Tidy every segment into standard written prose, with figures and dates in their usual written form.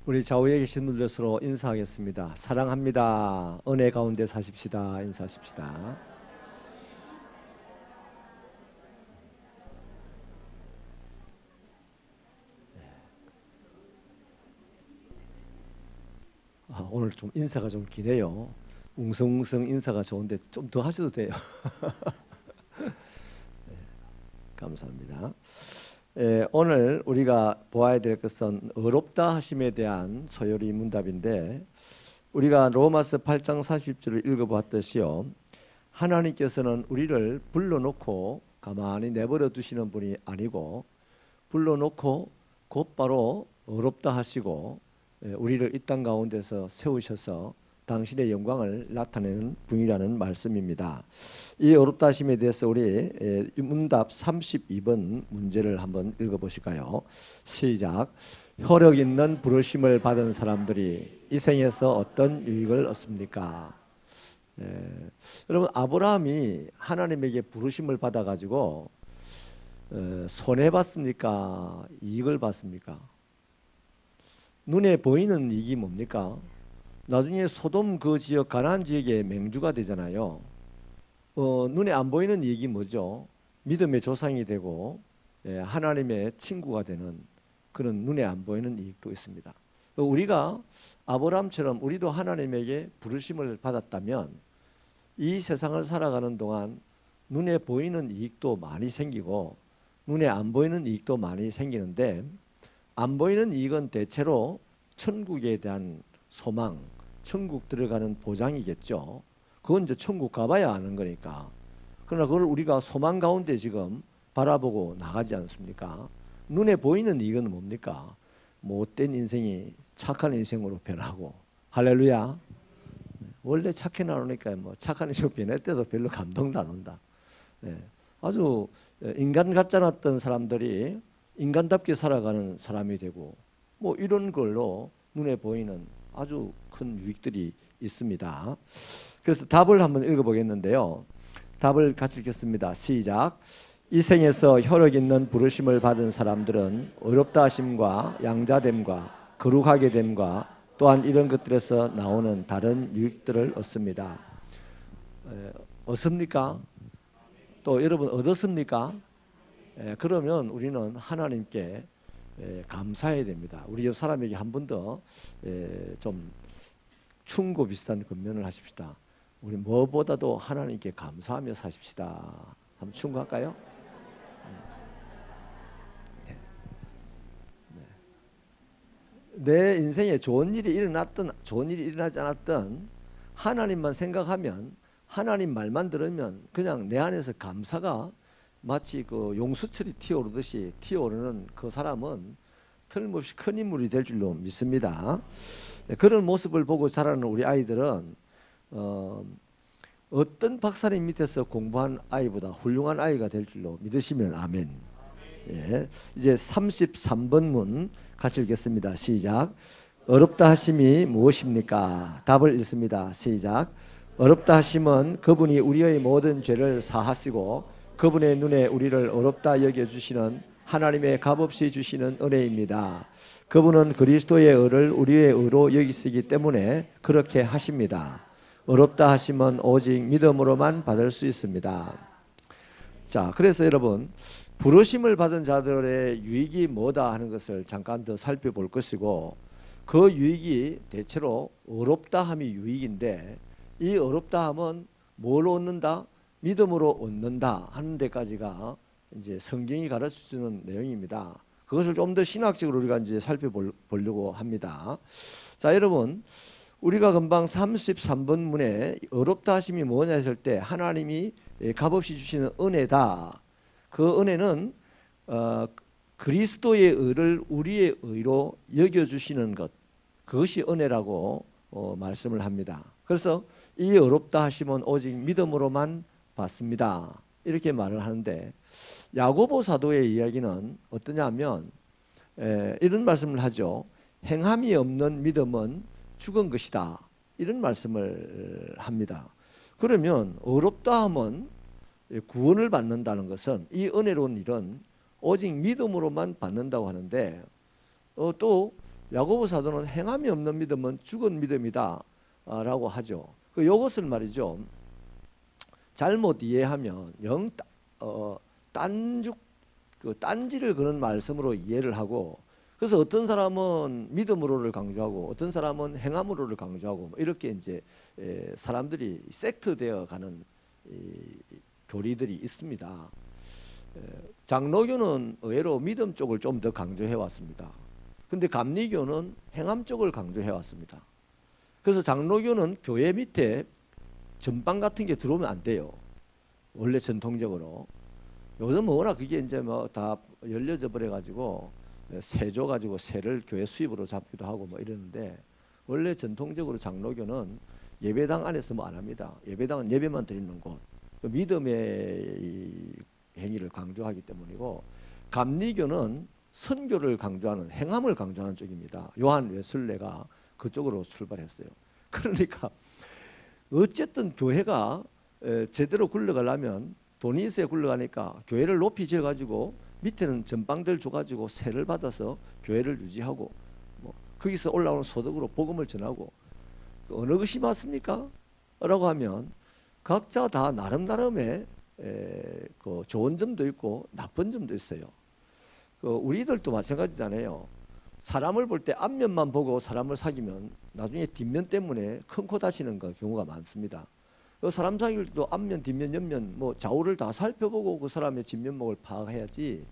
우리 좌우에 계신 분들 서로 인사하겠습니다. 사랑합니다. 은혜 가운데 사십시다. 인사하십시다. 오늘 좀 인사가 좀 기네요. 웅성웅성 인사가 좋은데 좀 더 하셔도 돼요. 네, 감사합니다. 오늘 우리가 보아야 될 것은 어렵다 하심에 대한 소요리 문답인데, 우리가 로마서 8장 40절을 읽어보았듯이요, 하나님께서는 우리를 불러놓고 가만히 내버려 두시는 분이 아니고, 불러놓고 곧바로 어렵다 하시고 우리를 이 땅 가운데서 세우셔서 당신의 영광을 나타내는 분이라는 말씀입니다. 이 어렵다 하심에 대해서 우리 문답 32번 문제를 한번 읽어보실까요? 시작. 효력 있는 부르심을 받은 사람들이 이 생에서 어떤 유익을 얻습니까? 여러분, 아브라함이 하나님에게 부르심을 받아가지고 손해봤습니까? 이익을 받습니까? 눈에 보이는 이익이 뭡니까? 나중에 소돔 그 지역, 가나안 지역의 맹주가 되잖아요. 눈에 안 보이는 이익이 뭐죠? 믿음의 조상이 되고 하나님의 친구가 되는 그런 눈에 안 보이는 이익도 있습니다. 우리가 아브라함처럼 우리도 하나님에게 부르심을 받았다면 이 세상을 살아가는 동안 눈에 보이는 이익도 많이 생기고 눈에 안 보이는 이익도 많이 생기는데, 안 보이는 이익은 대체로 천국에 대한 소망, 천국 들어가는 보장이겠죠. 그건 이제 천국 가봐야 아는 거니까. 그러나 그걸 우리가 소망 가운데 지금 바라보고 나가지 않습니까? 눈에 보이는 이익은 뭡니까? 못된 인생이 착한 인생으로 변하고. 할렐루야. 원래 착해 나오니까 뭐 착한 인생으로 변할 때도 별로 감동도 안 온다. 아주 인간 같지 않았던 사람들이 인간답게 살아가는 사람이 되고, 뭐 이런 걸로 눈에 보이는 아주 큰 유익들이 있습니다. 그래서 답을 한번 읽어보겠는데요. 답을 같이 읽겠습니다. 시작. 이 생에서 효력 있는 부르심을 받은 사람들은 어렵다 하심과 양자됨과 거룩하게 됨과 또한 이런 것들에서 나오는 다른 유익들을 얻습니다. 얻습니까? 또 여러분 얻었습니까? 그러면 우리는 하나님께 감사해야 됩니다. 우리 옆 사람에게 한 번 더 좀 충고 비슷한 권면을 하십시다. 우리 무엇보다도 하나님께 감사하며 사십시다. 한번 충고할까요? 내 인생에 좋은 일이 일어났든 좋은 일이 일어나지 않았든 하나님만 생각하면, 하나님 말만 들으면 그냥 내 안에서 감사가 마치 그 용수철이 튀어오르듯이 튀어오르는 그 사람은 틀림없이 큰 인물이 될 줄로 믿습니다. 그런 모습을 보고 자라는 우리 아이들은 어떤 박사님 밑에서 공부한 아이보다 훌륭한 아이가 될 줄로 믿으시면 아멘. 이제 33번 문 같이 읽겠습니다. 시작. 어렵다 하심이 무엇입니까? 답을 읽습니다. 시작. 어렵다 하심은 그분이 우리의 모든 죄를 사하시고 그분의 눈에 우리를 어렵다 여겨주시는 하나님의 값없이 주시는 은혜입니다. 그분은 그리스도의 의를 우리의 의로 여기시기 때문에 그렇게 하십니다. 어렵다 하심은 오직 믿음으로만 받을 수 있습니다. 자, 그래서 여러분, 부르심을 받은 자들의 유익이 뭐다 하는 것을 잠깐 더 살펴볼 것이고, 그 유익이 대체로 어렵다 함이 유익인데, 이 어렵다 함은 뭘 얻는다? 믿음으로 얻는다 하는 데까지가 이제 성경이 가르쳐주는 내용입니다. 그것을 좀 더 신학적으로 우리가 이제 살펴보려고 합니다. 자, 여러분, 우리가 금방 33번 문에 어렵다 하심이 뭐냐 했을 때 하나님이 값없이 주시는 은혜다. 그 은혜는 그리스도의 의를 우리의 의로 여겨주시는 것, 그것이 은혜라고 말씀을 합니다. 그래서 이 어렵다 하심은 오직 믿음으로만 받습니다. 이렇게 말을 하는데, 야고보 사도의 이야기는 어떠냐면 이런 말씀을 하죠. 행함이 없는 믿음은 죽은 것이다. 이런 말씀을 합니다. 그러면 어렵다 하면 구원을 받는다는 것은, 이 은혜로운 일은 오직 믿음으로만 받는다고 하는데, 또 야고보 사도는 행함이 없는 믿음은 죽은 믿음이다 라고 하죠. 요것을 말이죠, 잘못 이해하면 딴지를 그런 말씀으로 이해를 하고, 그래서 어떤 사람은 믿음으로를 강조하고 어떤 사람은 행함으로를 강조하고 뭐 이렇게 이제 사람들이 섹트 되어 가는 교리들이 있습니다. 장로교는 의외로 믿음 쪽을 좀 더 강조해 왔습니다. 근데 감리교는 행함 쪽을 강조해 왔습니다. 그래서 장로교는 교회 밑에 전방 같은 게 들어오면 안 돼요. 원래 전통적으로. 요즘 워낙 그게 이제 뭐 다 열려져 버려 가지고 세 줘 가지고 세를 교회 수입으로 잡기도 하고 뭐 이러는데, 원래 전통적으로 장로교는 예배당 안에서 뭐 안 합니다. 예배당은 예배만 드리는 곳. 믿음의 이 행위를 강조하기 때문이고, 감리교는 선교를 강조하는, 행함을 강조하는 쪽입니다. 요한 웨슬레가 그쪽으로 출발했어요. 그러니까 어쨌든 교회가 제대로 굴러가려면 돈이 있어야 굴러가니까 교회를 높이 지어가지고 밑에는 전방들 줘가지고 세를 받아서 교회를 유지하고, 뭐 거기서 올라오는 소득으로 복음을 전하고, 어느 것이 맞습니까? 라고 하면 각자 다 나름나름의 그 좋은 점도 있고 나쁜 점도 있어요. 우리들도 마찬가지잖아요. 사람을 볼 때 앞면만 보고 사람을 사귀면 나중에 뒷면 때문에 큰 코 다치는 경우가 많습니다. 사람 사귈 때도 앞면, 뒷면, 옆면 뭐 좌우를 다 살펴보고 그 사람의 진면목을 파악해야지,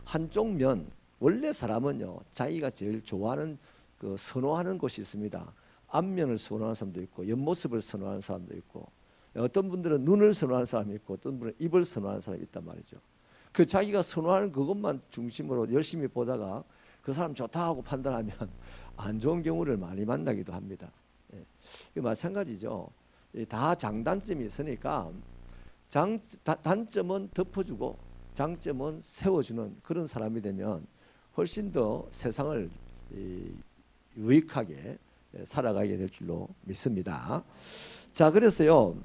한쪽 면, 원래 사람은요 자기가 제일 좋아하는 선호하는 곳이 있습니다. 앞면을 선호하는 사람도 있고 옆모습을 선호하는 사람도 있고, 어떤 분들은 눈을 선호하는 사람이 있고 어떤 분은 입을 선호하는 사람이 있단 말이죠. 자기가 선호하는 그것만 중심으로 열심히 보다가 그 사람 좋다 하고 판단하면 안 좋은 경우를 많이 만나기도 합니다. 마찬가지죠. 다 장단점이 있으니까 단점은 덮어주고 장점은 세워주는 그런 사람이 되면 훨씬 더 세상을 유익하게 살아가게 될 줄로 믿습니다. 자, 그래서요,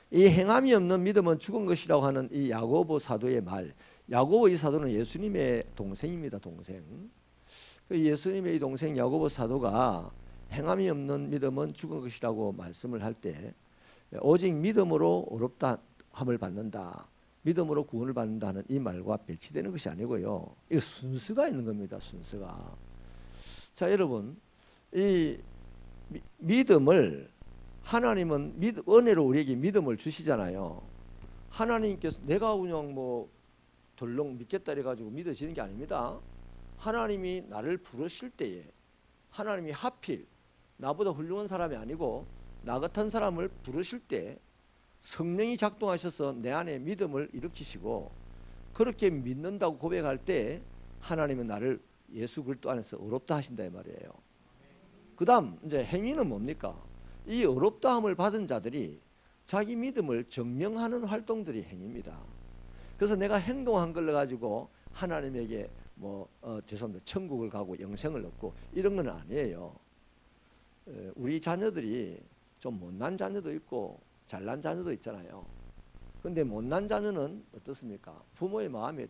이 행함이 없는 믿음은 죽은 것이라고 하는 이 야고보 사도의 말, 야고보 이 사도는 예수님의 동생입니다. 동생. 예수님의 이 동생 야고보 사도가 행함이 없는 믿음은 죽은 것이라고 말씀을 할 때, 오직 믿음으로 의롭다 함을 받는다, 믿음으로 구원을 받는다는 이 말과 배치되는 것이 아니고요, 이 순서가 있는 겁니다. 순서가. 자, 여러분, 이 믿음을, 하나님은 은혜로 우리에게 믿음을 주시잖아요. 하나님께서 내가 그냥 뭐 덜렁 믿겠다 해가지고 믿어지는 게 아닙니다. 하나님이 나를 부르실 때에, 하나님이 하필 나보다 훌륭한 사람이 아니고 나 같은 사람을 부르실 때 성령이 작동하셔서 내 안에 믿음을 일으키시고, 그렇게 믿는다고 고백할 때 하나님은 나를 예수 그리스도 안에서 의롭다 하신다 이 말이에요. 그 다음 이제 행위는 뭡니까? 이 의롭다함을 받은 자들이 자기 믿음을 증명하는 활동들이 행위입니다. 그래서 내가 행동한 걸 가지고 하나님에게 죄송합니다, 천국을 가고 영생을 얻고 이런 건 아니에요. 우리 자녀들이 좀 못난 자녀도 있고 잘난 자녀도 있잖아요. 근데 못난 자녀는 어떻습니까? 부모의 마음에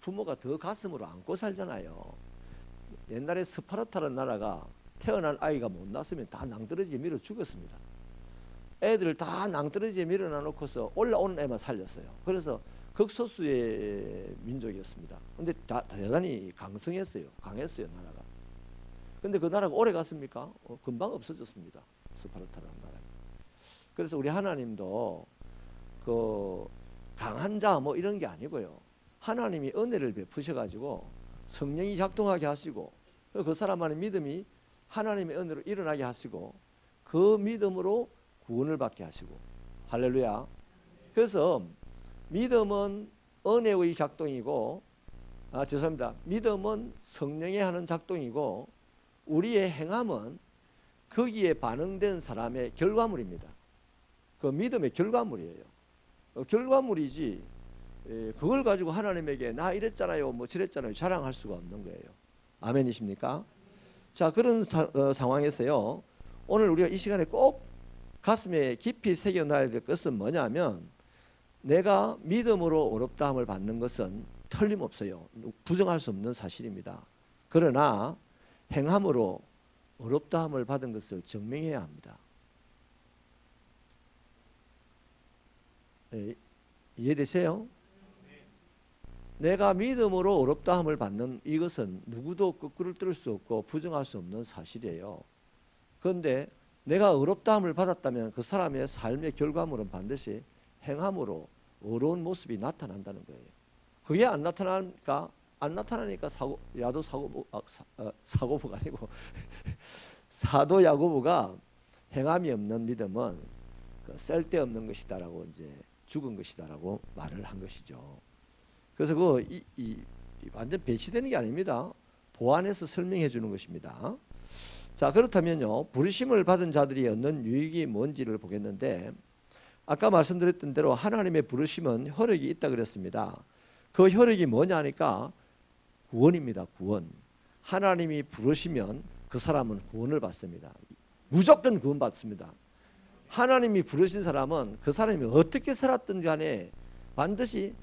부모가 더 가슴으로 안고 살잖아요. 옛날에 스파르타라는 나라가 태어난 아이가 못 낳았으면 다 낭떠러지에 밀어 죽였습니다. 애들을 다 낭떠러지에 밀어놔 놓고서 올라오는 애만 살렸어요. 그래서 극소수의 민족이었습니다. 근데 대단히 강성했어요. 강했어요, 나라가. 근데 그 나라가 오래 갔습니까? 금방 없어졌습니다. 스파르타라는 나라가. 그래서 우리 하나님도 강한 자 이런 게 아니고요, 하나님이 은혜를 베푸셔가지고 성령이 작동하게 하시고, 그 사람 안에 믿음이 하나님의 은혜로 일어나게 하시고, 그 믿음으로 구원을 받게 하시고. 할렐루야. 그래서 믿음은 은혜의 작동이고, 죄송합니다, 믿음은 성령이 하는 작동이고, 우리의 행함은 거기에 반응된 사람의 결과물입니다. 그 믿음의 결과물이에요. 결과물이지, 그걸 가지고 하나님에게 나 이랬잖아요, 저랬잖아요 자랑할 수가 없는 거예요. 아멘이십니까? 자, 그런 상황에서요, 오늘 우리가 이 시간에 꼭 가슴에 깊이 새겨놔야 될 것은 뭐냐면, 내가 믿음으로 의롭다함을 받는 것은 틀림없어요. 부정할 수 없는 사실입니다. 그러나 행함으로 어렵다함을 받은 것을 증명해야 합니다. 이해되세요? 내가 믿음으로 어렵다함을 받는 이것은 누구도 거꾸로 뚫을 수 없고 부정할 수 없는 사실이에요. 그런데 내가 어렵다함을 받았다면 그 사람의 삶의 결과물은 반드시 행함으로 어려운 모습이 나타난다는 거예요. 그게 안 나타나니까 사고부가 아니고 사도 야고보가 행함이 없는 믿음은 쓸데없는 것이다라고 이제 죽은 것이다라고 말을 한 것이죠. 그래서 완전 배치되는 게 아닙니다. 보완해서 설명해 주는 것입니다. 자, 그렇다면요, 부르심을 받은 자들이 얻는 유익이 뭔지를 보겠는데, 아까 말씀드렸던 대로 하나님의 부르심은 혈육이 있다 그랬습니다. 그 혈육이 뭐냐니까 구원입니다. 구원. 하나님이 부르시면 그 사람은 구원을 받습니다. 무조건 구원 받습니다. 하나님이 부르신 사람은 그 사람이 어떻게 살았든 간에 반드시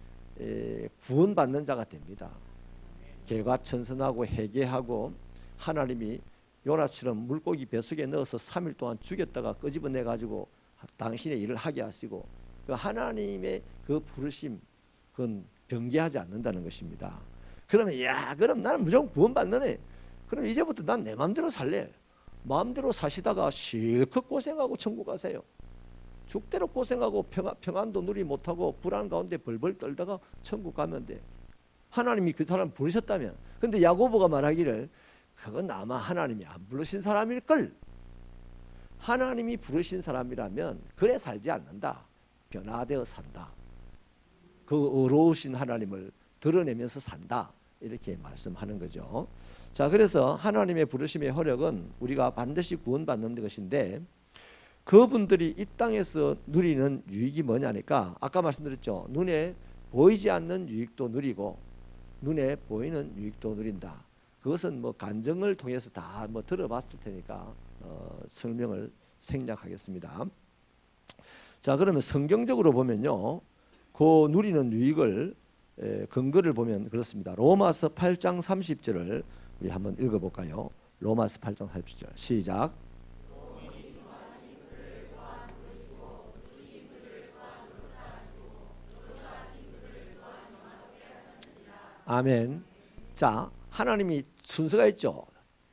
구원받는 자가 됩니다. 개과천선하고 회개하고 하나님이 요나처럼 물고기 뱃속에 넣어서 3일 동안 죽였다가 끄집어내 가지고 당신의 일을 하게 하시고 그 하나님의 그 부르심 그건 변개하지 않는다는 것입니다. 그러면 그럼 나는 무조건 구원받는 애. 그럼 이제부터 난 내 마음대로 살래. 마음대로 사시다가 실컷 고생하고 천국 가세요. 죽대로 고생하고 평안도 누리 못하고 불안 가운데 벌벌 떨다가 천국 가면 돼. 하나님이 그 사람 부르셨다면. 근데 야고보가 말하기를 그건 아마 하나님이 안 부르신 사람일걸. 하나님이 부르신 사람이라면 그래 살지 않는다. 변화되어 산다. 그 어려우신 하나님을 드러내면서 산다. 이렇게 말씀하는 거죠. 자, 그래서 하나님의 부르심의 허력은 우리가 반드시 구원받는 것인데 그분들이 이 땅에서 누리는 유익이 뭐냐니까 아까 말씀드렸죠. 눈에 보이지 않는 유익도 누리고 눈에 보이는 유익도 누린다. 그것은 뭐 간증을 통해서 다 뭐 들어봤을 테니까 설명을 생략하겠습니다. 자, 그러면 성경적으로 보면요, 그 누리는 유익을 근거를 보면 그렇습니다. 로마서 8장 30절을 우리 한번 읽어볼까요? 로마서 8장 30절 시작. 아멘. 자, 하나님이 순서가 있죠.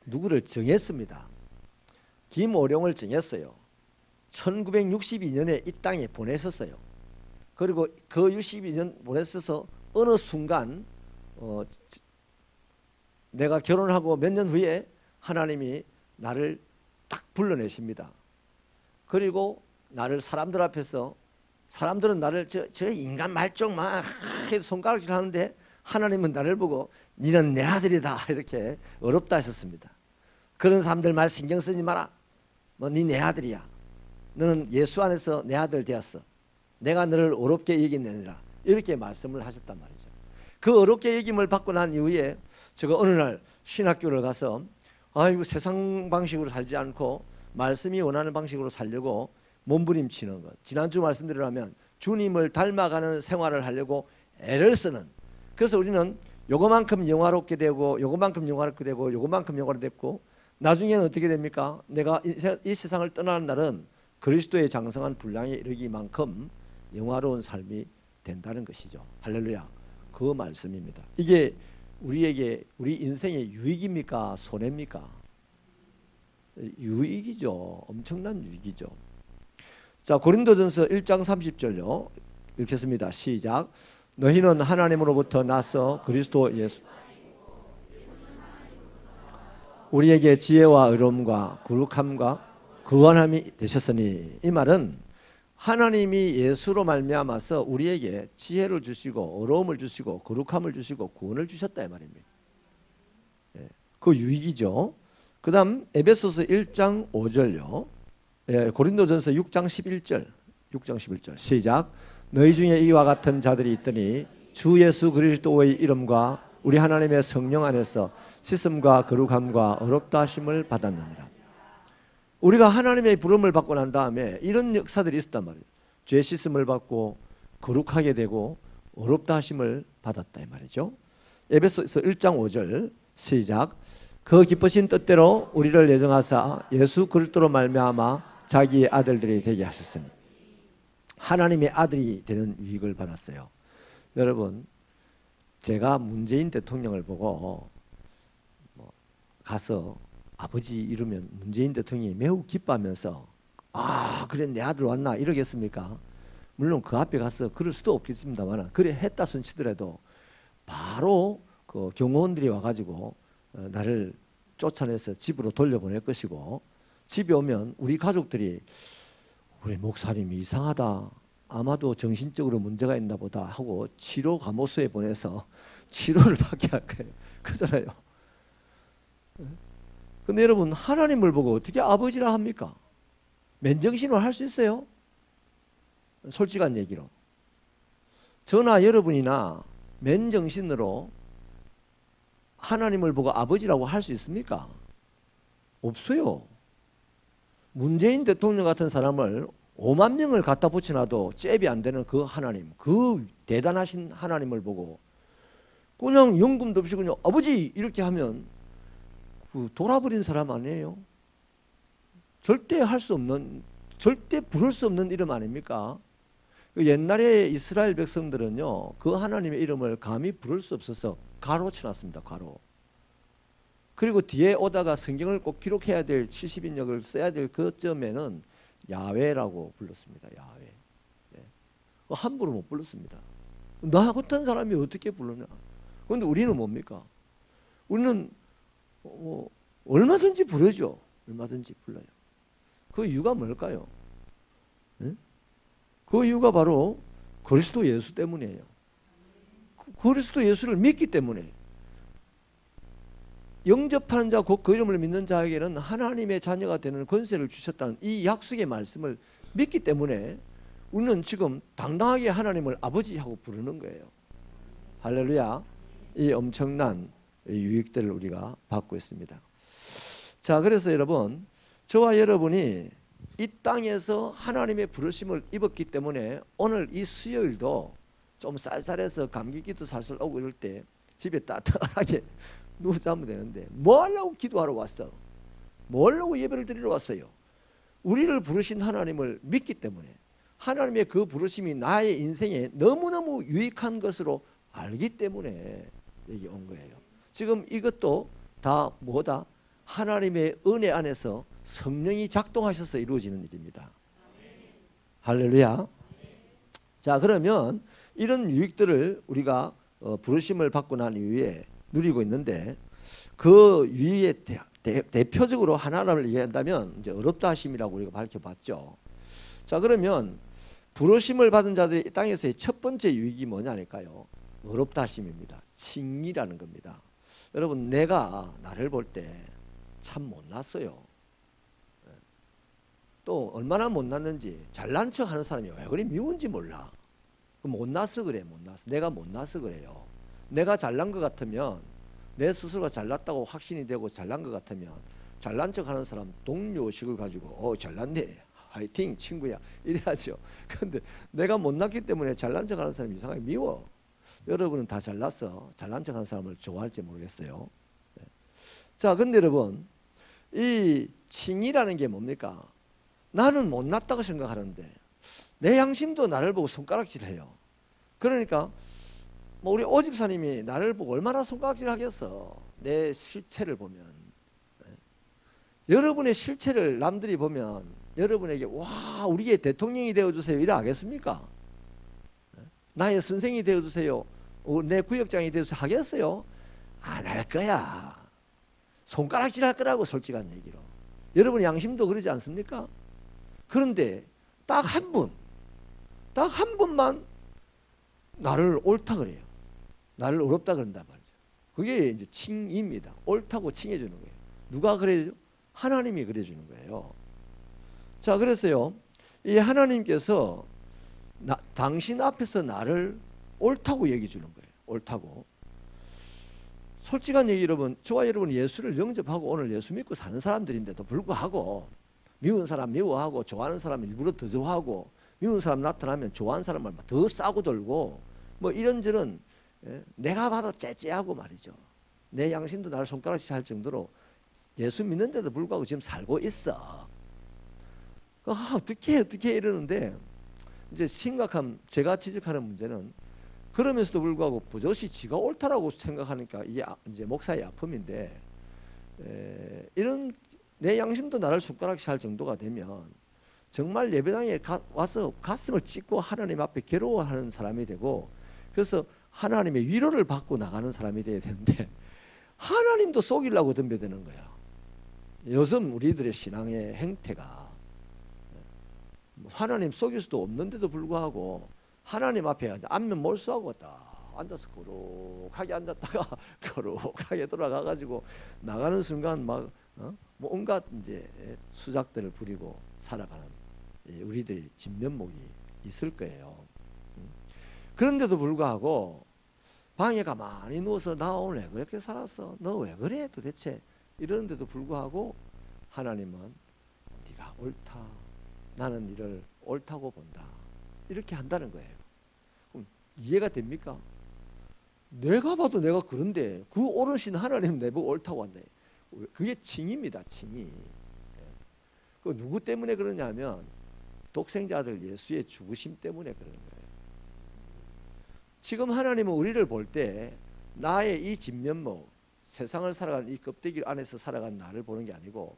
누구를 정했습니다. 김오룡을 정했어요. 1962년에 이 땅에 보내셨어요. 그리고 그 62년 보냈어서 어느 순간 내가 결혼하고 몇 년 후에 하나님이 나를 딱 불러내십니다. 그리고 나를 사람들 앞에서 사람들은 나를 저 인간 말종 막 해서 손가락질 하는데 하나님은 나를 보고 니는 내 아들이다 이렇게 어렵다 하셨습니다. 그런 사람들 말 신경 쓰지 마라. 뭐 니 내 아들이야. 너는 예수 안에서 내 아들 되었어. 내가 너를 어렵게 여기느니라. 이렇게 말씀을 하셨단 말이죠. 그 어렵게 여김을 받고 난 이후에 제가 어느 날 신학교를 가서 아이고 세상 방식으로 살지 않고 말씀이 원하는 방식으로 살려고 몸부림치는 것. 지난주 말씀드리려면 주님을 닮아가는 생활을 하려고 애를 쓰는. 그래서 우리는 요거만큼 영화롭게 되고 요거만큼 영화롭게 되고 요거만큼 영화롭게 됐고 나중에는 어떻게 됩니까? 내가 이 세상을 떠나는 날은 그리스도의 장성한 분량에 이르기만큼 영화로운 삶이 된다는 것이죠. 할렐루야. 그 말씀입니다. 이게 우리에게 우리 인생의 유익입니까? 손해입니까? 유익이죠. 엄청난 유익이죠. 자, 고린도전서 1장 30절요. 읽겠습니다. 시작. 너희는 하나님으로부터 나서 그리스도 예수 우리에게 지혜와 의로움과 거룩함과 구원함이 되셨으니 이 말은 하나님이 예수로 말미암아서 우리에게 지혜를 주시고 어려움을 주시고 거룩함을 주시고 구원을 주셨다 이 말입니다. 그 유익이죠. 그 다음 에베소서 1장 5절요. 고린도전서 6장 11절 6장 11절 시작. 너희 중에 이와 같은 자들이 있더니 주 예수 그리스도의 이름과 우리 하나님의 성령 안에서 씻음과 거룩함과 어렵다 하심을 받았느니라. 우리가 하나님의 부름을 받고 난 다음에 이런 역사들이 있었단 말이에요. 죄 씻음을 받고 거룩하게 되고 어렵다 하심을 받았다 이 말이죠. 에베소서 1장 5절 시작. 그 기쁘신 뜻대로 우리를 예정하사 예수 그리스도로 말미암아 자기의 아들들이 되게 하셨으니 하나님의 아들이 되는 유익을 받았어요. 여러분, 제가 문재인 대통령을 보고 가서 아버지 이러면 문재인 대통령이 매우 기뻐하면서 아 그래 내 아들 왔나 이러겠습니까? 물론 그 앞에 가서 그럴 수도 없겠습니다만 그래 했다 손치더라도 바로 그 경호원들이 와가지고 나를 쫓아내서 집으로 돌려보낼 것이고 집에 오면 우리 가족들이 우리 목사님이 이상하다. 아마도 정신적으로 문제가 있나 보다 하고 치료 감호소에 보내서 치료를 받게 할 거예요. 그잖아요. 근데 여러분 하나님을 보고 어떻게 아버지라 합니까? 맨정신으로 할 수 있어요? 솔직한 얘기로. 저나 여러분이나 맨정신으로 하나님을 보고 아버지라고 할 수 있습니까? 없어요. 문재인 대통령 같은 사람을 5만 명을 갖다 붙여놔도 잽이 안 되는 그 하나님, 그 대단하신 하나님을 보고 그냥 연금도 없이 그냥 아버지 이렇게 하면 그 돌아버린 사람 아니에요? 절대 할 수 없는, 절대 부를 수 없는 이름 아닙니까? 옛날에 이스라엘 백성들은요, 그 하나님의 이름을 감히 부를 수 없어서 가로 쳐놨습니다. 가로. 그리고 뒤에 오다가 성경을 꼭 기록해야 될 70인역을 써야 될 그 점에는 야훼라고 불렀습니다. 야훼. 네. 함부로 못 불렀습니다. 나 같은 사람이 어떻게 부르냐. 그런데 우리는 뭡니까? 우리는 얼마든지 부르죠. 얼마든지 불러요. 그 이유가 뭘까요? 네? 그 이유가 바로 그리스도 예수 때문이에요. 그리스도 예수를 믿기 때문에 영접하는 자 곧 그 이름을 믿는 자에게는 하나님의 자녀가 되는 권세를 주셨다는 이 약속의 말씀을 믿기 때문에 우리는 지금 당당하게 하나님을 아버지하고 부르는 거예요. 할렐루야. 이 엄청난 유익들을 우리가 받고 있습니다. 자, 그래서 여러분, 저와 여러분이 이 땅에서 하나님의 부르심을 입었기 때문에 오늘 이 수요일도 좀 쌀쌀해서 감기기도 살살 오고 이럴 때 집에 따뜻하게 누워 자면 되는데 뭐 하려고 기도하러 왔어? 뭐 하려고 예배를 드리러 왔어요? 우리를 부르신 하나님을 믿기 때문에 하나님의 그 부르심이 나의 인생에 너무너무 유익한 것으로 알기 때문에 여기 온 거예요. 지금 이것도 다 뭐다? 하나님의 은혜 안에서 성령이 작동하셔서 이루어지는 일입니다. 할렐루야. 자, 그러면 이런 유익들을 우리가 부르심을 받고 난 이후에 누리고 있는데 그 유익의 대표적으로 하나를 얘기한다면 이제 어렵다 하심이라고 우리가 밝혀봤죠. 자, 그러면 부르심을 받은 자들이 이 땅에서의 첫 번째 유익이 뭐냐니까요. 어렵다 하심입니다. 칭의라는 겁니다. 여러분, 내가 나를 볼 때 참 못났어요. 또 얼마나 못났는지 잘난 척 하는 사람이 왜 그리 미운지 몰라. 못나서 그래. 못나서. 내가 못나서 그래요. 내가 잘난 것 같으면 내 스스로가 잘났다고 확신이 되고 잘난 것 같으면 잘난 척 하는 사람 동료식을 가지고 잘났네. 화이팅 친구야. 이래야죠. 그런데 내가 못났기 때문에 잘난 척 하는 사람이 이상하게 미워. 여러분은 다 잘났어. 잘난 척 하는 사람을 좋아할지 모르겠어요. 네. 자, 근데 여러분 이 칭의라는 게 뭡니까? 나는 못났다고 생각하는데 내 양심도 나를 보고 손가락질해요. 그러니까 뭐 우리 오집사님이 나를 보고 얼마나 손가락질 하겠어. 내 실체를 보면. 여러분의 실체를 남들이 보면 여러분에게 와 우리의 대통령이 되어주세요 이래 하겠습니까? 나의 선생이 되어주세요. 내 구역장이 되어주세요 하겠어요? 안 할 거야. 손가락질 할 거라고 솔직한 얘기로. 여러분 양심도 그러지 않습니까? 그런데 딱 한 분, 딱 한 분만 나를 옳다 그래요. 나를 어렵다 그런단 말이죠. 그게 이제 칭의입니다. 옳다고 칭해주는 거예요. 누가 그래요? 하나님이 그래주는 거예요. 자, 그래서요, 이 하나님께서 당신 앞에서 나를 옳다고 얘기해 주는 거예요. 옳다고. 솔직한 얘기 여러분, 저와 여러분 예수를 영접하고 오늘 예수 믿고 사는 사람들인데도 불구하고 미운 사람 미워하고 좋아하는 사람 일부러 더 좋아하고 미운 사람 나타나면 좋아하는 사람을 더 싸고 돌고 뭐 이런저런 내가 봐도 째째하고 말이죠. 내 양심도 나를 손가락질 할 정도로 예수 믿는데도 불구하고 지금 살고 있어. 어떻게 이러는데, 이제 심각한, 제가 지적하는 문제는, 그러면서도 불구하고 부조시 지가 옳다라고 생각하니까 이게 이제 목사의 아픔인데, 이런 내 양심도 나를 손가락질 할 정도가 되면 정말 예배당에 와서 가슴을 찢고 하나님 앞에 괴로워하는 사람이 되고, 그래서 하나님의 위로를 받고 나가는 사람이 돼야 되는데, 하나님도 속이려고 덤벼드는 거야. 요즘 우리들의 신앙의 행태가 하나님 속일 수도 없는데도 불구하고 하나님 앞에 안면 몰수하고 딱 앉아서 거룩하게 앉았다가 거룩하게 돌아가가지고 나가는 순간 막 뭐 온갖 이제 수작들을 부리고 살아가는 우리들의 진면목이 있을 거예요. 그런데도 불구하고 방에 가만히 누워서 나 오늘 왜 그렇게 살았어? 너 왜 그래 도대체? 이러는데도 불구하고 하나님은 네가 옳다. 나는 이를 옳다고 본다. 이렇게 한다는 거예요. 그럼 이해가 됩니까? 내가 봐도 내가 그런데 그 옳으신 하나님 내보고 옳다고 한다. 그게 칭의입니다. 칭의. 그 누구 때문에 그러냐면 독생자 아들 예수의 죽으심 때문에 그러는 거예요. 지금 하나님은 우리를 볼 때 나의 이 진면목, 세상을 살아가는 이 껍데기 안에서 살아가는 나를 보는 게 아니고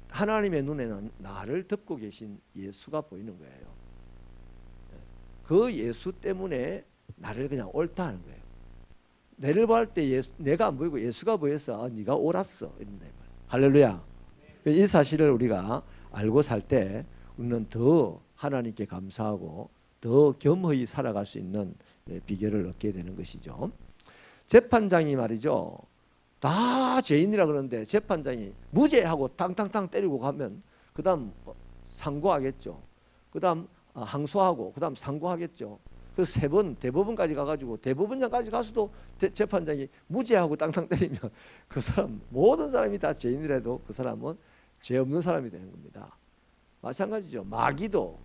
하나님의 눈에는 나를 덮고 계신 예수가 보이는 거예요. 그 예수 때문에 나를 그냥 옳다 하는 거예요. 내를 볼 때 내가 안 보이고 예수가 보여서 네가 옳았어 이런다. 할렐루야. 이 사실을 우리가 알고 살 때 우리는 더 하나님께 감사하고 더 겸허히 살아갈 수 있는 비결을 얻게 되는 것이죠. 재판장이 말이죠. 다 죄인이라 그러는데 재판장이 무죄하고 탕탕탕 때리고 가면 그 다음 상고하겠죠. 그 다음 항소하고 그 다음 상고하겠죠. 그래서 세 번 대법원까지 가가지고 대법원장까지 가서도 재판장이 무죄하고 땅땅 때리면 그 사람 모든 사람이 다 죄인이라도 그 사람은 죄 없는 사람이 되는 겁니다. 마찬가지죠. 마귀도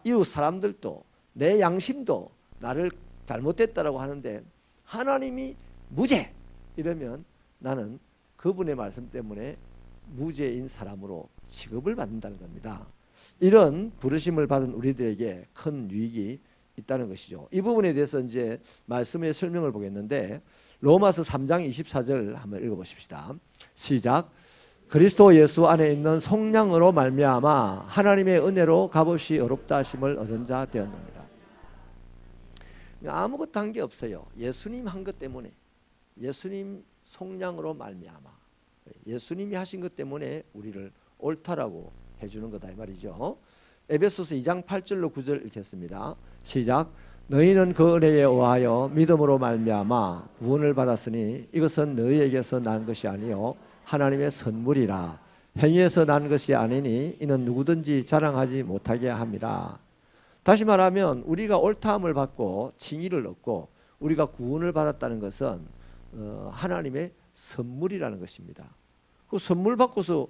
이웃 사람들도 내 양심도 나를 잘못됐다라고 하는데 하나님이 무죄 이러면 나는 그분의 말씀 때문에 무죄인 사람으로 취급을 받는다는 겁니다. 이런 부르심을 받은 우리들에게 큰 유익이 있다는 것이죠. 이 부분에 대해서 이제 말씀의 설명을 보겠는데 로마서 3장 24절 한번 읽어보십시다. 시작. 그리스도 예수 안에 있는 속량으로 말미암아 하나님의 은혜로 값없이 어렵다 하심을 얻은 자 되었느니라. 아무것도 한 게 없어요. 예수님 한 것 때문에, 예수님 속량으로 말미암아, 예수님이 하신 것 때문에 우리를 옳다라고 해주는 거다 이 말이죠. 에베소서 2장 8절로 9절 읽겠습니다. 시작. 너희는 그 은혜에 의하여 믿음으로 말미암아 구원을 받았으니 이것은 너희에게서 난 것이 아니요 하나님의 선물이라. 행위에서 난 것이 아니니 이는 누구든지 자랑하지 못하게 합니다. 다시 말하면 우리가 옳다함을 받고 칭의를 얻고 우리가 구원을 받았다는 것은 하나님의 선물이라는 것입니다. 그 선물 받고서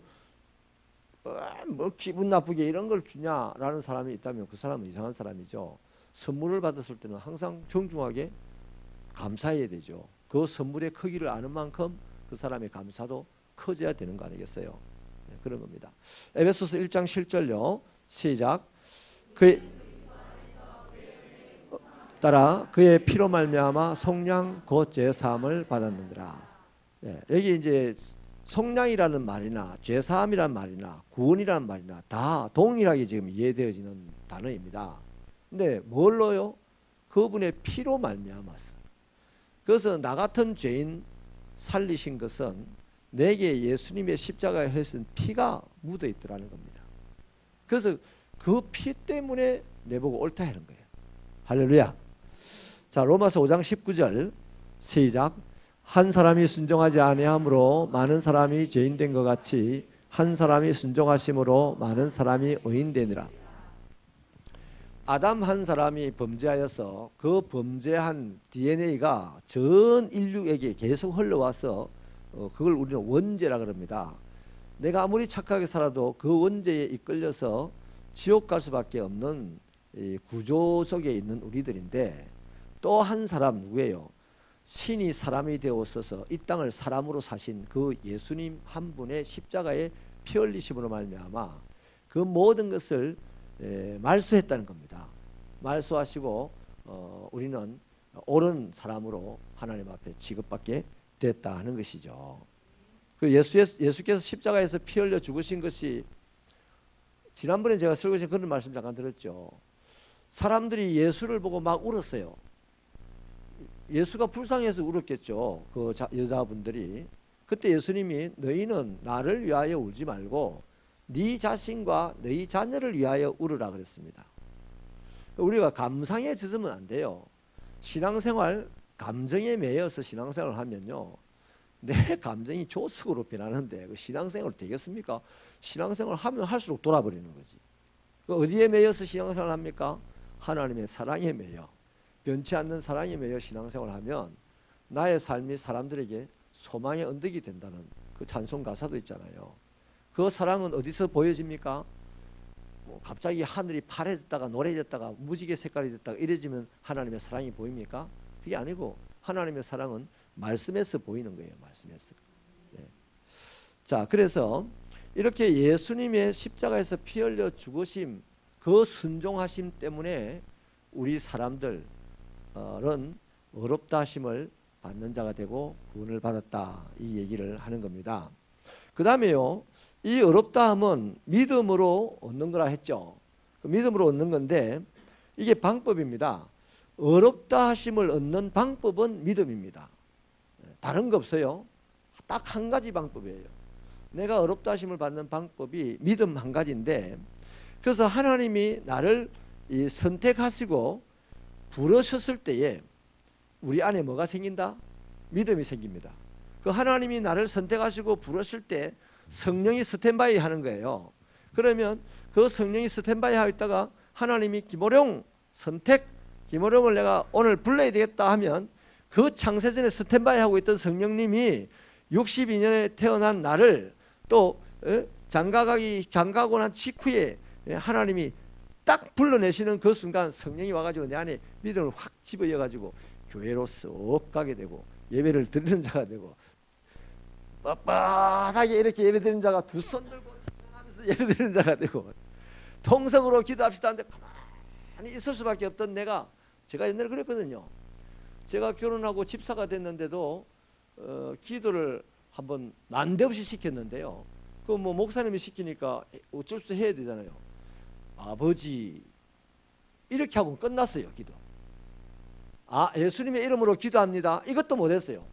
뭐 기분 나쁘게 이런 걸 주냐라는 사람이 있다면 그 사람은 이상한 사람이죠. 선물을 받았을 때는 항상 정중하게 감사해야 되죠. 그 선물의 크기를 아는 만큼 그 사람의 감사도 커져야 되는 거 아니겠어요? 네, 그런 겁니다. 에베소서 1장 7절요. 시작. 따라 그의 피로 말미암아 속량 곧 제사함을 받았느니라. 네, 여기 이제 속량이라는 말이나 죄사함이라는 말이나 구원이라는 말이나 다 동일하게 지금 이해되어지는 단어입니다. 근데 뭘로요? 그분의 피로 말미암았어. 그래서 나 같은 죄인 살리신 것은 내게 예수님의 십자가에 흘린 피가 묻어 있더라는 겁니다. 그래서 그 피 때문에 내보고 옳다 하는 거예요. 할렐루야. 자, 로마서 5장 19절 시작. 한 사람이 순종하지 아니함으로 많은 사람이 죄인 된 것 같이 한 사람이 순종하심으로 많은 사람이 의인 되니라. 아담 한 사람이 범죄하여서 그 범죄한 DNA가 전 인류에게 계속 흘러와서 그걸 우리는 원죄라 그럽니다. 내가 아무리 착하게 살아도 그 원죄에 이끌려서 지옥 갈 수밖에 없는 구조 속에 있는 우리들인데 또 한 사람 누구예요? 신이 사람이 되어서서 이 땅을 사람으로 사신 그 예수님 한 분의 십자가의 피 흘리심으로 말미암아 그 모든 것을 말소했다는 겁니다. 말소하시고 우리는 옳은 사람으로 하나님 앞에 취급받게 됐다 하는 것이죠. 그 예수께서 십자가에서 피 흘려 죽으신 것이 지난번에 제가 설교에서 그런 말씀 잠깐 들었죠. 사람들이 예수를 보고 막 울었어요. 예수가 불쌍해서 울었겠죠. 그 여자분들이. 그때 예수님이 너희는 나를 위하여 울지 말고 네 자신과 너희 자녀를 위하여 울으라 그랬습니다. 우리가 감상에 젖으면 안 돼요. 신앙생활 감정에 매여서 신앙생활을 하면요, 내 감정이 조숙으로 변하는데 그 신앙생활 되겠습니까? 신앙생활 하면 할수록 돌아버리는 거지. 어디에 매여서 신앙생활을 합니까? 하나님의 사랑에 매여, 변치 않는 사랑에 매여 신앙생활을 하면 나의 삶이 사람들에게 소망의 언덕이 된다는 그 찬송 가사도 있잖아요. 그 사랑은 어디서 보여집니까? 갑자기 하늘이 파래졌다가 노래졌다가 무지개 색깔이 됐다가 이래지면 하나님의 사랑이 보입니까? 그게 아니고 하나님의 사랑은 말씀에서 보이는 거예요. 말씀에서. 네. 자, 그래서 이렇게 예수님의 십자가에서 피 흘려 죽으심, 그 순종하심 때문에 우리 사람들은 어렵다 하심을 받는 자가 되고 구원을 받았다, 이 얘기를 하는 겁니다. 그 다음에요, 이 어렵다 함은 믿음으로 얻는 거라 했죠. 믿음으로 얻는 건데 이게 방법입니다. 어렵다 하심을 얻는 방법은 믿음입니다. 다른 거 없어요. 딱 한 가지 방법이에요. 내가 어렵다 하심을 받는 방법이 믿음 한 가지인데, 그래서 하나님이 나를 선택하시고 부르셨을 때에 우리 안에 뭐가 생긴다? 믿음이 생깁니다. 그 하나님이 나를 선택하시고 부르실 때 성령이 스탠바이 하는 거예요. 그러면 그 성령이 스탠바이 하고 있다가 하나님이 김호룡 선택, 김호룡을 내가 오늘 불러야 되겠다 하면 그 창세전에 스탠바이 하고 있던 성령님이 62년에 태어난 나를 또 장가고 난 직후에 하나님이 딱 불러내시는 그 순간 성령이 와가지고 내 안에 믿음을 확 집어여가지고 교회로 쏙 가게 되고 예배를 드리는 자가 되고, 빳빳하게 이렇게 예배드리는 자가 두 손 들고 하면서 예배드리는 자가 되고, 통성으로 기도합시다 하는데 가만히 있을 수밖에 없던 제가 옛날에 그랬거든요. 제가 결혼하고 집사가 됐는데도 기도를 한번 난데없이 시켰는데요. 그 목사님이 시키니까 어쩔 수 해야 되잖아요. 아버지 이렇게 하고 끝났어요. 기도. 예수님의 이름으로 기도합니다. 이것도 못했어요.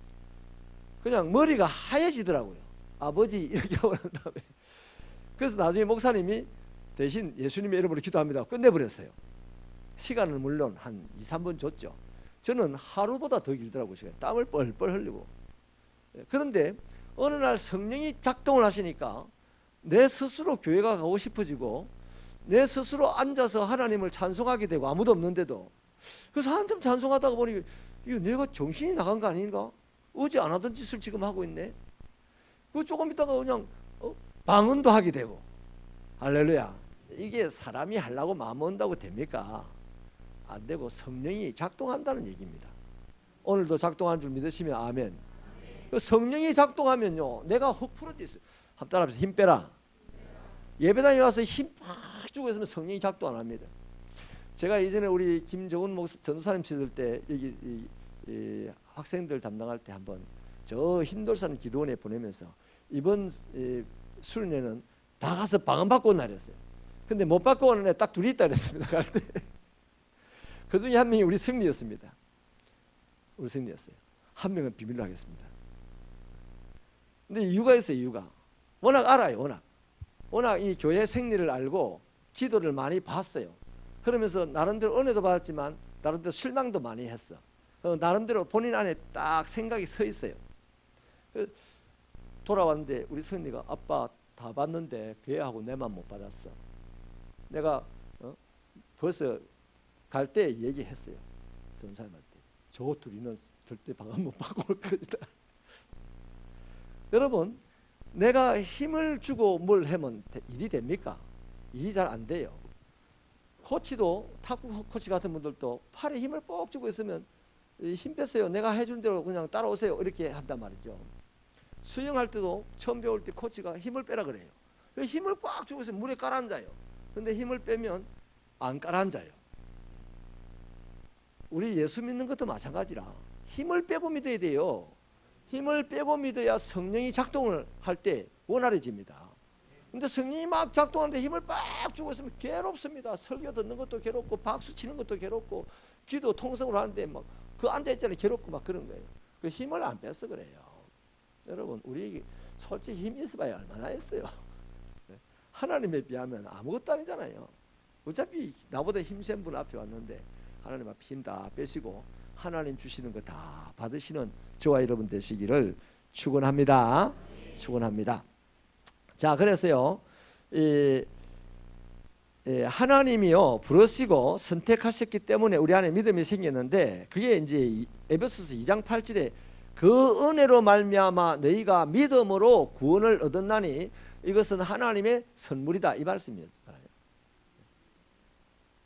그냥 머리가 하얘지더라고요. 아버지 이렇게 하고 난 다음에. 그래서 나중에 목사님이 대신 예수님의 이름으로 기도합니다. 끝내버렸어요. 시간은 물론 한 2, 3분 줬죠. 저는 하루보다 더 길더라고요. 시간. 땀을 뻘뻘 흘리고. 그런데 어느 날 성령이 작동을 하시니까 내 스스로 교회가 가고 싶어지고 내 스스로 앉아서 하나님을 찬송하게 되고, 아무도 없는데도. 그래서 한참 찬송하다가 보니 이거 내가 정신이 나간 거 아닌가? 어제 안 하던 짓을 지금 하고 있네. 그 조금 있다가 그냥 방언도 하게 되고. 할렐루야. 이게 사람이 하려고 마음 온다고 됩니까? 안 되고 성령이 작동한다는 얘기입니다. 오늘도 작동하는 줄 믿으시면 아멘. 성령이 작동하면요, 내가 훅 풀어져 있어요. 한번 따라합시다. 힘 빼라. 예배당에 와서 힘 팍 주고 있으면 성령이 작동 안 합니다. 제가 이전에 우리 김정은 전도사님 시절 때 여기 이 학생들 담당할 때 한번 저 흰돌산 기도원에 보내면서 이번 수련회는 다 가서 방언 받고 온 날이었어요. 근데 못 받고 오는 애 딱 둘이 있다 그랬습니다. 갈 때. 그 중에 한 명이 우리 승리였습니다. 우리 승리였어요. 한 명은 비밀로 하겠습니다. 근데 이유가 있어요. 이유가. 워낙 알아요. 워낙 이 교회 생리를 알고 기도를 많이 봤어요. 그러면서 나름대로 은혜도 받았지만 나름대로 실망도 많이 했어. 나름대로 본인 안에 딱 생각이 서 있어요. 돌아왔는데 우리 승리가 아빠 다 봤는데 교회하고 내만 못 받았어. 내가 벌써 갈 때 얘기했어요. 전사님한테. 저 둘이는 절대 방언 못 받고 올 거다. 여러분, 내가 힘을 주고 뭘 하면 일이 됩니까? 일이 잘 안 돼요. 코치도 탁구 코치 같은 분들도 팔에 힘을 꼭 주고 있으면 힘 뺐어요. 내가 해준 대로 그냥 따라오세요. 이렇게 한단 말이죠. 수영할 때도 처음 배울 때 코치가 힘을 빼라 그래요. 힘을 꽉 주고 있으면 물에 가라앉아요. 근데 힘을 빼면 안 가라앉아요. 우리 예수 믿는 것도 마찬가지라. 힘을 빼고 믿어야 돼요. 힘을 빼고 믿어야 성령이 작동을 할 때 원활해집니다. 근데 성령이 막 작동하는데 힘을 빡 주고 있으면 괴롭습니다. 설교 듣는 것도 괴롭고 박수 치는 것도 괴롭고 기도 통성으로 하는데 막 그 앉아있잖아요. 괴롭고 막 그런 거예요. 그 힘을 안 뺐어 그래요. 여러분 우리 솔직히 힘이 있어봐야 얼마나 했어요. 하나님에 비하면 아무것도 아니잖아요. 어차피 나보다 힘센 분 앞에 왔는데 하나님 앞에 힘 다 빼시고 하나님 주시는 거 다 받으시는 저와 여러분 되시기를 축원합니다. 축원합니다. 자, 그래서요, 하나님이요 부르시고 선택하셨기 때문에 우리 안에 믿음이 생겼는데 그게 이제 에베소서 2장 8절에 그 은혜로 말미암아 너희가 믿음으로 구원을 얻었나니 이것은 하나님의 선물이다 이 말씀이에요.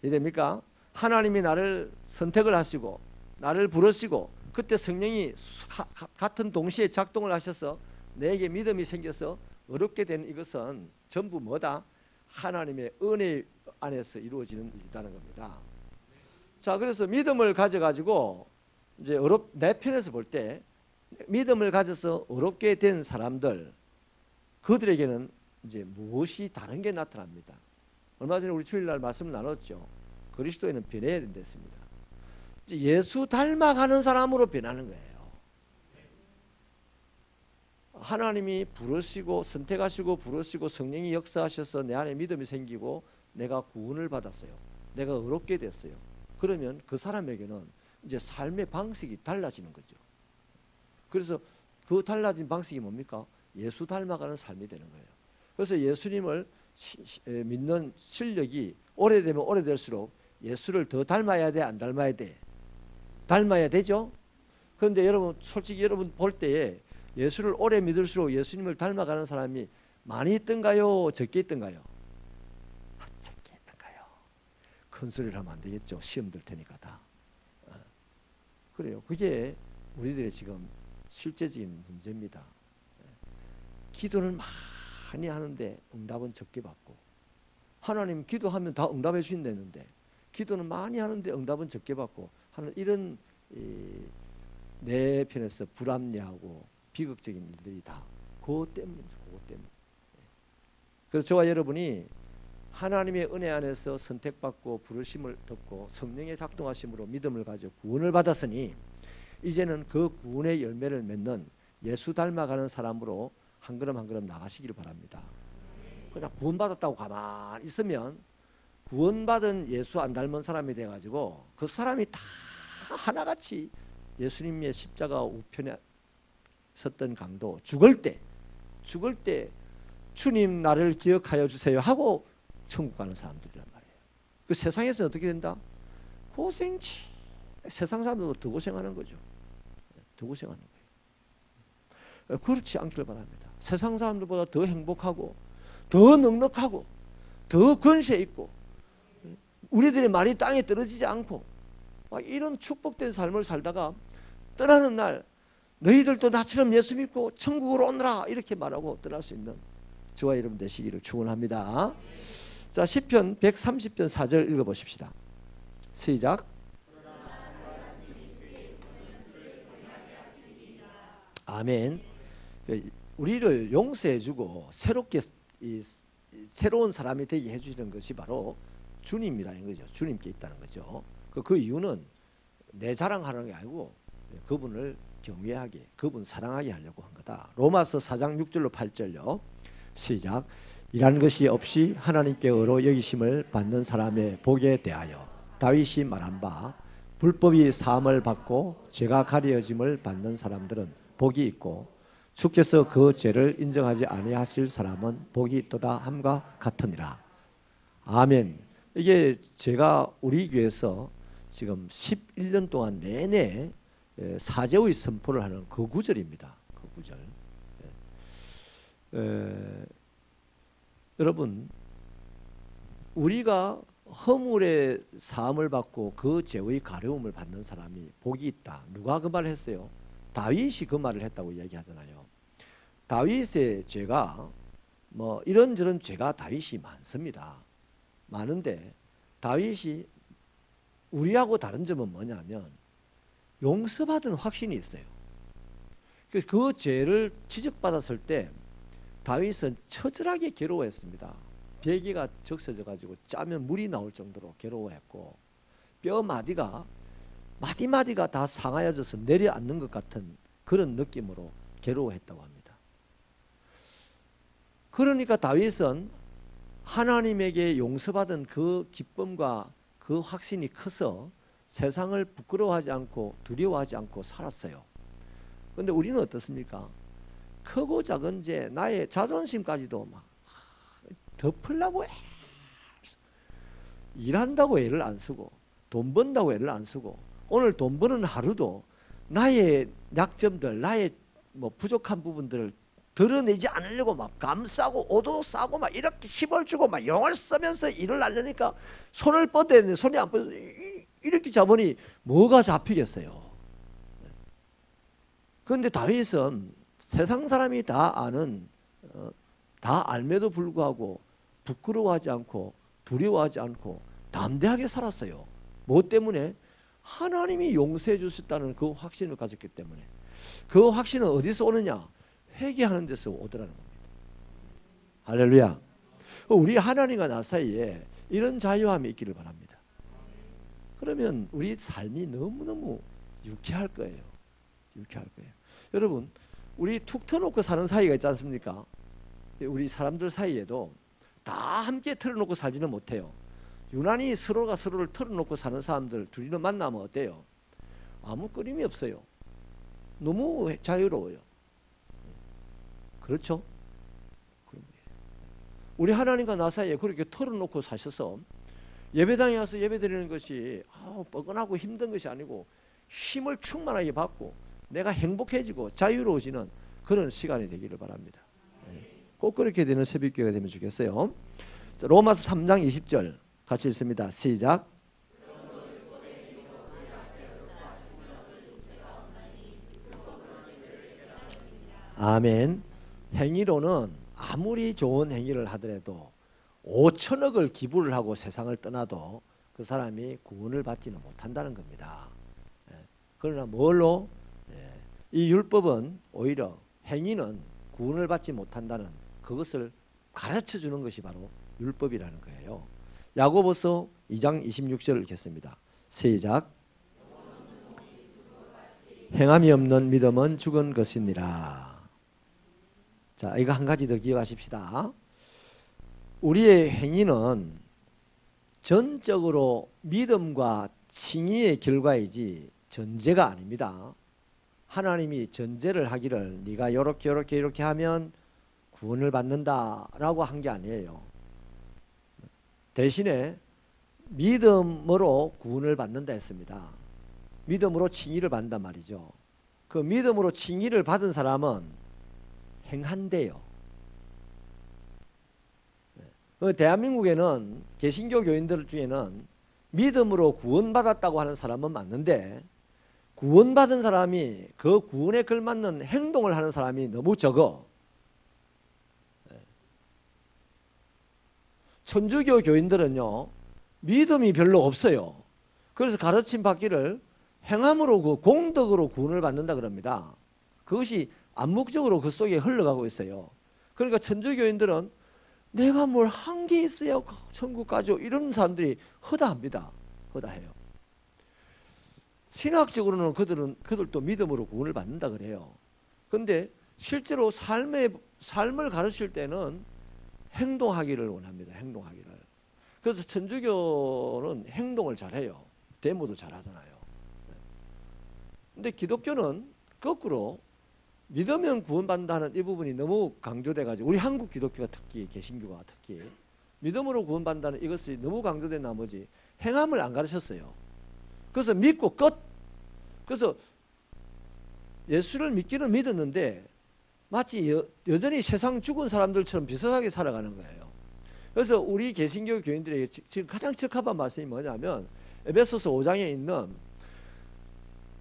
이해됩니까? 하나님이 나를 선택을 하시고 나를 부르시고 그때 성령이 같은 동시에 작동을 하셔서 내게 믿음이 생겨서 어렵게 된 이것은 전부 뭐다? 하나님의 은혜 안에서 이루어지는 일이라는 겁니다. 자, 그래서 믿음을 가져가지고 이제 내 편에서 볼 때 믿음을 가져서 어렵게 된 사람들 그들에게는 이제 무엇이 다른 게 나타납니다. 얼마 전에 우리 주일날 말씀을 나눴죠. 그리스도인은 변해야 된댔습니다. 예수 닮아가는 사람으로 변하는 거예요. 하나님이 부르시고 선택하시고 부르시고 성령이 역사하셔서 내 안에 믿음이 생기고 내가 구원을 받았어요. 내가 의롭게 됐어요. 그러면 그 사람에게는 이제 삶의 방식이 달라지는 거죠. 그래서 그 달라진 방식이 뭡니까? 예수 닮아가는 삶이 되는 거예요. 그래서 예수님을 믿는 실력이 오래되면 오래될수록 예수를 더 닮아야 돼? 안 닮아야 돼? 닮아야 되죠? 그런데 여러분 솔직히 여러분 볼 때에 예수를 오래 믿을수록 예수님을 닮아가는 사람이 많이 있던가요? 적게 있던가요? 적게 있던가요? 큰 소리를 하면 안 되겠죠. 시험 들 테니까 다. 그래요. 그게 우리들의 지금 실제적인 문제입니다. 기도는 많이 하는데 응답은 적게 받고 하나님 기도하면 다 응답해 주신다는데 기도는 많이 하는데 응답은 적게 받고 하는 이런 내 편에서 불합리하고 비극적인 일들이 다 그것 때문입니다. 그것 때문에. 그래서 저와 여러분이 하나님의 은혜 안에서 선택받고 부르심을 듣고 성령의 작동하심으로 믿음을 가지고 구원을 받았으니 이제는 그 구원의 열매를 맺는 예수 닮아가는 사람으로 한 걸음 한 걸음 나가시기를 바랍니다. 그냥 구원받았다고 가만히 있으면 구원받은 예수 안 닮은 사람이 돼가지고 그 사람이 다 하나같이 예수님의 십자가 우편에 섰던 강도 죽을 때 주님 나를 기억하여 주세요 하고 천국 가는 사람들이란 말이에요. 그 세상에서 어떻게 된다? 고생치. 세상 사람들도 더 고생하는 거죠. 더 고생하는 거예요. 그렇지 않기를 바랍니다. 세상 사람들보다 더 행복하고 더 넉넉하고 더 권세 있고 우리들의 말이 땅에 떨어지지 않고 이런 축복된 삶을 살다가 떠나는 날 너희들도 나처럼 예수 믿고 천국으로 오너라 이렇게 말하고 떠날 수 있는 저와 여러분 되시기를 축원합니다. 자, 시편 130편 4절 읽어보십시다. 시작. 아멘. 우리를 용서해주고 새롭게 새로운 사람이 되게 해주시는 것이 바로 주님이라는 거죠. 주님께 있다는 거죠. 그 이유는 내 자랑하는 게 아니고 그분을 경외하게, 그분 사랑하게 하려고 한 거다. 로마서 4장 6절로 8절요. 시작. 이란 것이 없이 하나님께 의로 여기심을 받는 사람의 복에 대하여 다윗이 말한 바 불법이 사함을 받고 죄가 가려짐을 받는 사람들은 복이 있고 주께서 그 죄를 인정하지 아니하실 사람은 복이 있도다 함과 같으니라. 아멘. 이게 제가 우리 교회에서 지금 11년 동안 내내 사제의 선포를 하는 그 구절입니다. 그 구절. 여러분, 우리가 허물의 사함을 받고 그 죄의 가려움을 받는 사람이 복이 있다. 누가 그 말을 했어요? 다윗이 그 말을 했다고 이야기하잖아요. 다윗의 죄가 뭐 이런저런 죄가 다윗이 많습니다. 많은데 다윗이 우리하고 다른 점은 뭐냐면 용서받은 확신이 있어요. 그 죄를 지적받았을 때 다윗은 처절하게 괴로워했습니다. 베개가 적셔져 가지고 짜면 물이 나올 정도로 괴로워했고 뼈 마디마디가 다 상하여져서 내려앉는 것 같은 그런 느낌으로 괴로워했다고 합니다. 그러니까 다윗은 하나님에게 용서받은 그 기쁨과 그 확신이 커서 세상을 부끄러워하지 않고 두려워하지 않고 살았어요. 그런데 우리는 어떻습니까? 크고 작은 죄, 나의 자존심까지도 막 덮으려고 일한다고 애를 안 쓰고 돈 번다고 애를 안 쓰고 오늘 돈 버는 하루도 나의 약점들, 나의 뭐 부족한 부분들을 드러내지 않으려고 막 감싸고 오도 싸고 막 이렇게 힘을 주고 막 용을 쓰면서 일을 하려니까 손을 뻗대는데 손이 안 뻗어 이렇게 잡으니 뭐가 잡히겠어요. 그런데 다윗은 세상 사람이 다 아는 다 알매도 불구하고 부끄러워하지 않고 두려워하지 않고 담대하게 살았어요. 뭐 때문에? 하나님이 용서해 주셨다는 그 확신을 가졌기 때문에. 그 확신은 어디서 오느냐? 회개하는 데서 오더라는 겁니다. 할렐루야. 우리 하나님과 나 사이에 이런 자유함이 있기를 바랍니다. 그러면 우리 삶이 너무너무 유쾌할 거예요. 유쾌할 거예요. 여러분, 우리 툭 터놓고 사는 사이가 있지 않습니까? 우리 사람들 사이에도 다 함께 틀어놓고 살지는 못해요. 유난히 서로가 서로를 틀어놓고 사는 사람들 둘이는 만나면 어때요? 아무 끄림이 없어요. 너무 자유로워요. 그렇죠? 우리 하나님과 나 사이에 그렇게 털어놓고 사셔서 예배당에 와서 예배드리는 것이 뻐근하고 힘든 것이 아니고 힘을 충만하게 받고 내가 행복해지고 자유로워지는 그런 시간이 되기를 바랍니다. 꼭 그렇게 되는 새벽기회가 되면 좋겠어요. 자, 로마서 3장 20절 같이 읽습니다. 시작. 아멘. 행위로는 아무리 좋은 행위를 하더라도 5천억을 기부를 하고 세상을 떠나도 그 사람이 구원을 받지는 못한다는 겁니다. 그러나 뭘로? 이 율법은 오히려 행위는 구원을 받지 못한다는 그것을 가르쳐 주는 것이 바로 율법이라는 거예요. 야고보서 2장 26절을 읽겠습니다. 시작. 행함이 없는 믿음은 죽은 것이니라. 자, 이거 한 가지 더 기억하십시다. 우리의 행위는 전적으로 믿음과 칭의의 결과이지 전제가 아닙니다. 하나님이 전제를 하기를 네가 이렇게 하면 구원을 받는다라고 한 게 아니에요. 대신에 믿음으로 구원을 받는다 했습니다. 믿음으로 칭의를 받는단 말이죠. 그 믿음으로 칭의를 받은 사람은 행한대요. 대한민국에는 개신교 교인들 중에는 믿음으로 구원받았다고 하는 사람은 맞는데 구원받은 사람이 그 구원에 걸맞는 행동을 하는 사람이 너무 적어. 천주교 교인들은요, 믿음이 별로 없어요. 그래서 가르침 받기를 행함으로 그 공덕으로 구원을 받는다 그럽니다. 그것이 암묵적으로 그 속에 흘러가고 있어요. 그러니까 천주교인들은 내가 뭘 한 게 있어야 천국 가죠. 이런 사람들이 허다합니다. 허다해요. 신학적으로는 그들도 믿음으로 구원을 받는다 그래요. 그런데 실제로 삶을 가르칠 때는 행동하기를 원합니다. 행동하기를. 그래서 천주교는 행동을 잘해요. 데모도 잘하잖아요. 근데 기독교는 거꾸로 믿으면 구원받는다는 이 부분이 너무 강조돼가지고 우리 한국 기독교가 특히 개신교가 특히 믿음으로 구원받는다는 이것이 너무 강조된 나머지 행함을 안 가르쳤어요. 그래서 믿고 끝. 그래서 예수를 믿기는 믿었는데 마치 여전히 세상 죽은 사람들처럼 비슷하게 살아가는 거예요. 그래서 우리 개신교 교인들에게 지금 가장 적합한 말씀이 뭐냐면 에베소서 5장에 있는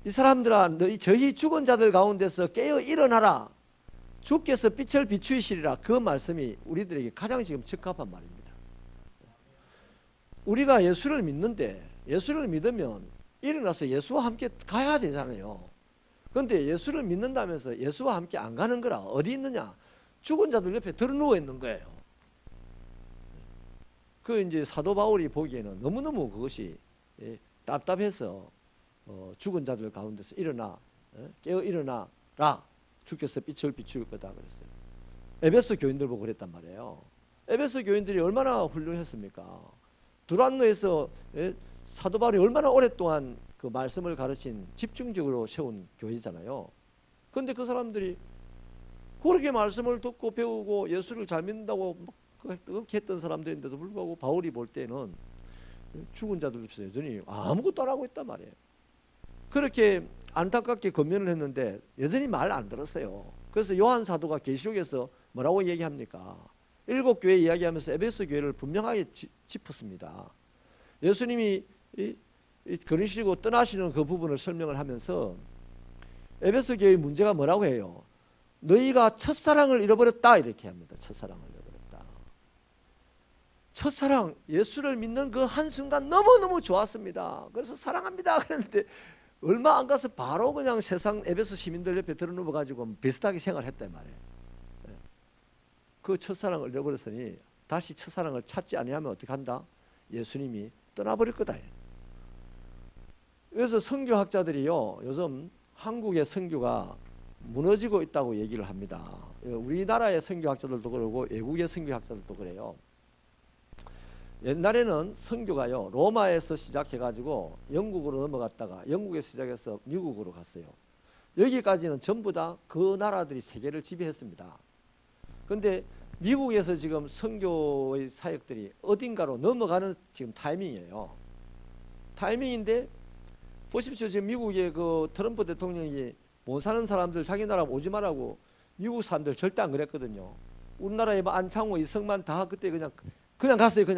이 사람들아 너희 저희 죽은 자들 가운데서 깨어 일어나라 주께서 빛을 비추시리라 그 말씀이 우리들에게 가장 지금 적합한 말입니다. 우리가 예수를 믿는데 예수를 믿으면 일어나서 예수와 함께 가야 되잖아요. 그런데 예수를 믿는다면서 예수와 함께 안 가는 거라 어디 있느냐? 죽은 자들 옆에 들어누워 있는 거예요. 그 이제 사도 바울이 보기에는 너무너무 그것이 답답해서 죽은 자들 가운데서 일어나 깨어 일어나라 주께서 빛을 비출 거다 그랬어요. 에베소 교인들 보고 그랬단 말이에요. 에베소 교인들이 얼마나 훌륭했습니까? 두란노에서 사도 바울이 얼마나 오랫동안 그 말씀을 가르친 집중적으로 세운 교회잖아요. 그런데 그 사람들이 그렇게 말씀을 듣고 배우고 예수를 잘 믿는다고 그렇게 했던 사람들인데도 불구하고 바울이 볼 때는 죽은 자들 옆에서 여전히 아무것도 안 하고 있단 말이에요. 그렇게 안타깝게 권면을 했는데 여전히 말 안 들었어요. 그래서 요한 사도가 계시록에서 뭐라고 얘기합니까? 7교회 이야기하면서 에베소 교회를 분명하게 짚었습니다. 예수님이 그러시고 떠나시는 그 부분을 설명을 하면서 에베소 교회의 문제가 뭐라고 해요? 너희가 첫사랑을 잃어버렸다 이렇게 합니다. 첫사랑을 잃어버렸다. 첫사랑 예수를 믿는 그 한순간 너무너무 좋았습니다. 그래서 사랑합니다 그랬는데 얼마 안 가서 바로 그냥 세상 에베소 시민들 옆에 들어누워 가지고 비슷하게 생활했단 말이에요. 그 첫사랑을 잃어버렸으니 다시 첫사랑을 찾지 아니하면 어떻게 한다? 예수님이 떠나버릴 거다. 그래서 선교학자들이요 요즘 한국의 선교가 무너지고 있다고 얘기를 합니다. 우리나라의 선교학자들도 그러고 외국의 선교학자들도 그래요. 옛날에는 선교가요 로마에서 시작해가지고 영국으로 넘어갔다가 영국에서 시작해서 미국으로 갔어요. 여기까지는 전부 다 그 나라들이 세계를 지배했습니다. 그런데 미국에서 지금 선교의 사역들이 어딘가로 넘어가는 지금 타이밍이에요. 타이밍인데 보십시오. 지금 미국의 그 트럼프 대통령이 못 사는 사람들 자기 나라 오지 말라고 미국 사람들 절대 안 그랬거든요. 우리나라에 안창호, 이승만 다 그때 그냥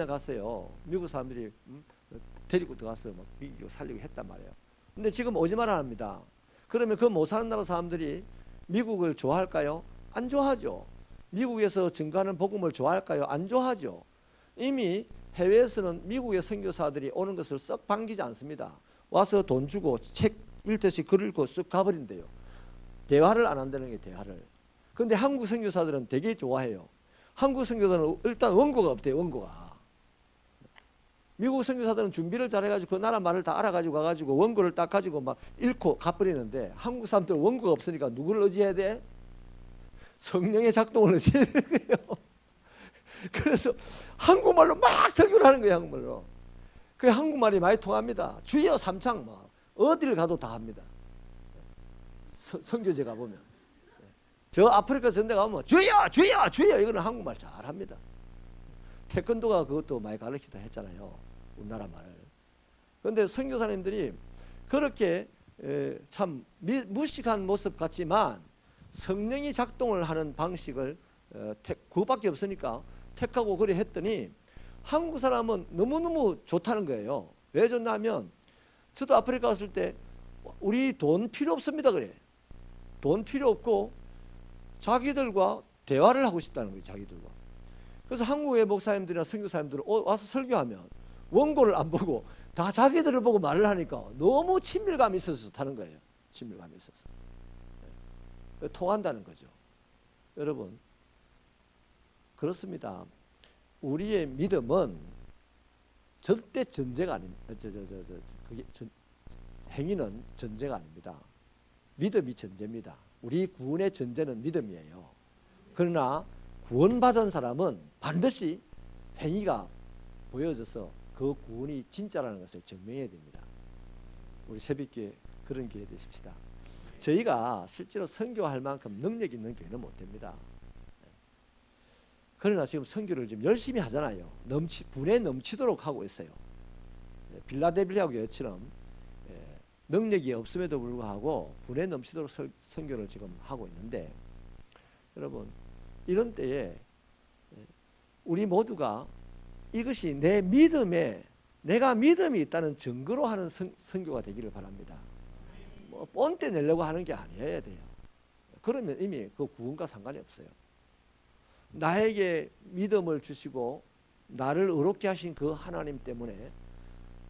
갔어요. 미국 사람들이 데리고 들어갔어요. 막 미국 살리고 했단 말이에요. 근데 지금 오지 말아 합니다. 그러면 그 못 사는 나라 사람들이 미국을 좋아할까요? 안 좋아하죠. 미국에서 증거하는 복음을 좋아할까요? 안 좋아하죠. 이미 해외에서는 미국의 선교사들이 오는 것을 썩 반기지 않습니다. 와서 돈 주고 책 읽듯이 글 읽고 쓱 가버린대요. 대화를 안 한다는 게 대화를. 그런데 한국 선교사들은 되게 좋아해요. 한국 선교사는 일단 원고가 없대요. 원고가. 미국 선교사들은 준비를 잘해가지고 그 나라 말을 다 알아가지고 가가지고 원고를 딱 가지고 막 읽고 가버리는데 한국 사람들은 원고가 없으니까 누구를 의지해야 돼? 성령의 작동을 의지해야 돼요. 그래서 한국말로 막 설교를 하는 거예요. 한국말로. 그 한국말이 많이 통합니다. 주여 삼창 막 어디를 가도 다 합니다. 선교제 가보면. 저 아프리카 전대 가면 주여 주여 주여 이거는 한국말 잘합니다. 태권도가 그것도 많이 가르치다 했잖아요. 우리나라 말을. 그런데 선교사님들이 그렇게 참 무식한 모습 같지만 성령이 작동을 하는 방식을 그것밖에 없으니까 택하고 그래 했더니 한국 사람은 너무너무 좋다는 거예요. 왜 좋냐면 저도 아프리카 갔을 때 우리 돈 필요 없습니다 그래. 돈 필요 없고 자기들과 대화를 하고 싶다는 거예요. 자기들과. 그래서 한국의 목사님들이나 선교사님들은 와서 설교하면 원고를 안 보고 다 자기들을 보고 말을 하니까 너무 친밀감이 있어서 좋다는 거예요. 친밀감이 있어서. 통한다는 거죠. 여러분 그렇습니다. 우리의 믿음은 절대 전제가 아닙니다. 행위는 전제가 아닙니다. 믿음이 전제입니다. 우리 구원의 전제는 믿음이에요. 그러나 구원받은 사람은 반드시 행위가 보여져서 그 구원이 진짜라는 것을 증명해야 됩니다. 우리 새벽기에 그런 기회 되십시다. 저희가 실제로 선교할 만큼 능력 있는 교회는 못 됩니다. 그러나 지금 선교를 좀 열심히 하잖아요. 분에 넘치도록 하고 있어요. 빌라델비아 교회처럼 능력이 없음에도 불구하고 분에 넘치도록 선교를 지금 하고 있는데 여러분 이런 때에 우리 모두가 이것이 내 믿음에 내가 믿음이 있다는 증거로 하는 선교가 되기를 바랍니다. 뭐 뻔때 내려고 하는 게 아니어야 돼요. 그러면 이미 그 구원과 상관이 없어요. 나에게 믿음을 주시고 나를 의롭게 하신 그 하나님 때문에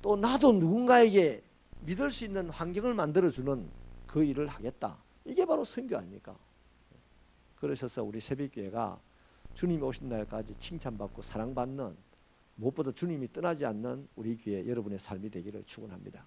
또 나도 누군가에게 믿을 수 있는 환경을 만들어주는 그 일을 하겠다. 이게 바로 선교 아닙니까? 그러셔서 우리 새벽교회가 주님이 오신 날까지 칭찬받고 사랑받는 무엇보다 주님이 떠나지 않는 우리 교회 여러분의 삶이 되기를 축원합니다.